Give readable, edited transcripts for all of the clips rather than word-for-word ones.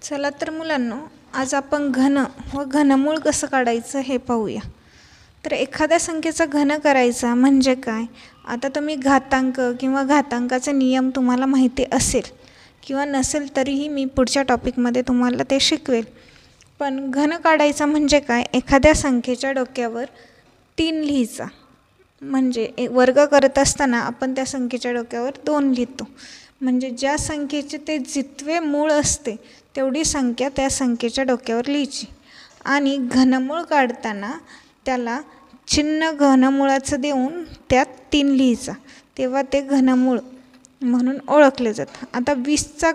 चला तर मुलांनो, आज आपण घन व घनमूळ कसं काढायचं हे पाहूया. तर एखाद्या संख्येचा घन करायचा म्हणजे काय? आता तुम्ही घातांक किंवा घातांकाचा नियम तुम्हाला माहिती असेल किंवा नसेल तरीही मी पुढच्या टॉपिकमध्ये तुम्हाला ते शिकवेल. पण घन काढायचा म्हणजे काय? एखाद्या संख्येच्या डोक्यावर 3 लिहायचा. म्हणजे वर्ग करत असताना आपण त्या संख्येच्या डोक्यावर 2 लिहितो. म्हणजे ज्या संख्येचे ते जितवे मूळ असते तेवढी संख्या त्या संख्येच्या डोक्यावर लिहायची. आणि घनमूळ काढताना त्याला चिन्ह घनमुळाचं देऊन त्यात 3 लिहायचा, तेव्हा ते घनमूळ म्हणून ओळखले जातं. आता 20चा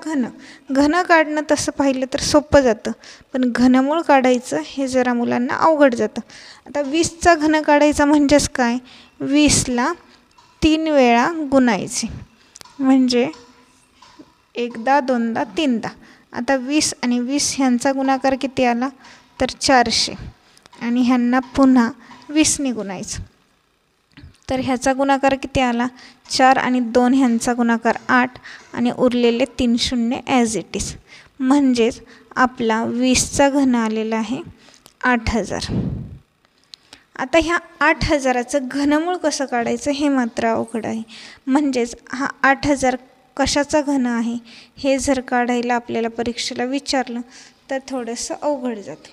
घन काढणं तसं पाहिलं तर सोपं जातं, पण घनमूळ काढायचं हे जरा मुलांना अवघड जातं. आता 20चा घन काढायचा म्हणजेच काय? 20ला 3 वेळा गुणायचे, म्हणजे एकदा, दोनदा, तीनदा. आता 20 आणि 20 ह्यांचा गुणाकार किती आला? तर 400. आणि ह्यांना पुन्हा 20ने गुणायचं, तर ह्याचा गुणाकार किती आला? 4 आणि 2 ह्यांचा गुणाकार 8 आणि उरलेले 3 शून्य ॲज इट इज. म्हणजेच आपला 20चा घन आलेला आहे 8000. आता ह्या 8000चं घनमूळ कसं काढायचं हे मात्र अवघड आहे. म्हणजेच हा 8000 कशाचा घन आहे हे जर काढायला आपल्याला परीक्षेला विचारलं तर थोडंसं अवघड जातं.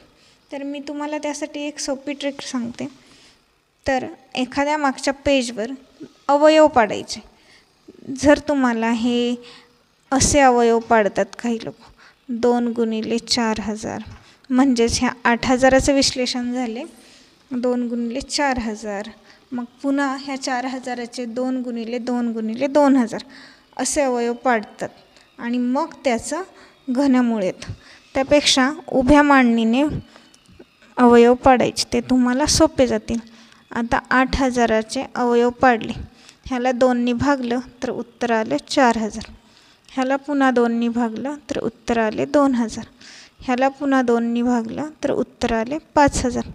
तर मी तुम्हाला त्यासाठी एक सोपी ट्रिक सांगते. तर एखाद्या मागच्या पेजवर अवयव पाडायचे. जर तुम्हाला हे असे अवयव पाडतात काही लोक, 2 गुणिले 4000, म्हणजेच ह्या 8000चं विश्लेषण झाले 2 गुणिले 4000. मग पुन्हा ह्या 4000चे 2 गुणिले 2 गुणिले 2000 असे अवयव पाडतात आणि मग त्याचं घनमूळ येतं. त्यापेक्षा उभ्या मांडणीने अवयव पाडायचे, ते तुम्हाला सोपे जातील. आता 8000चे अवयव पाडले. ह्याला 2ने भागलं तर उत्तर आलं 4000. ह्याला पुन्हा 2ने भागलं तर उत्तर आले 2000. ह्याला पुन्हा 2ने भागलं तर उत्तर आले 5000.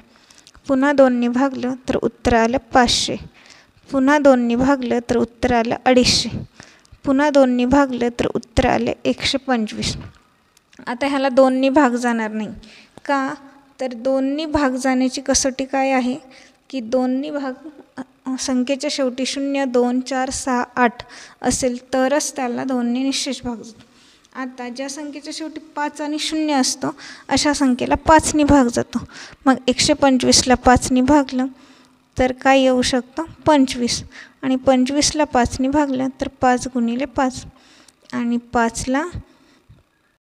पुन्हा 2ने भागलं तर उत्तर आलं 500. पुन्हा 2ने भागलं तर उत्तर आलं 250. पुन्हा 2ने भागलं तर उत्तर आले 125. आता ह्याला 2ने भाग जाणार नाही का? तर 2ने भाग जाण्याची कसोटी काय आहे की 2ने भाग संख्येच्या शेवटी 0, 2, 4, 6, 8 असेल तरच त्याला 2ने निश्चित भाग जातो. आता ज्या संख्येच्या शेवटी 5 आणि 0 असतो अशा संख्येला 5ने भाग जातो. मग 125ला 5ने भागलं तर काय येऊ शकतं? 25. आणि 25ला 5ने भागलं तर 5 गुणिले 5 आणि 5ला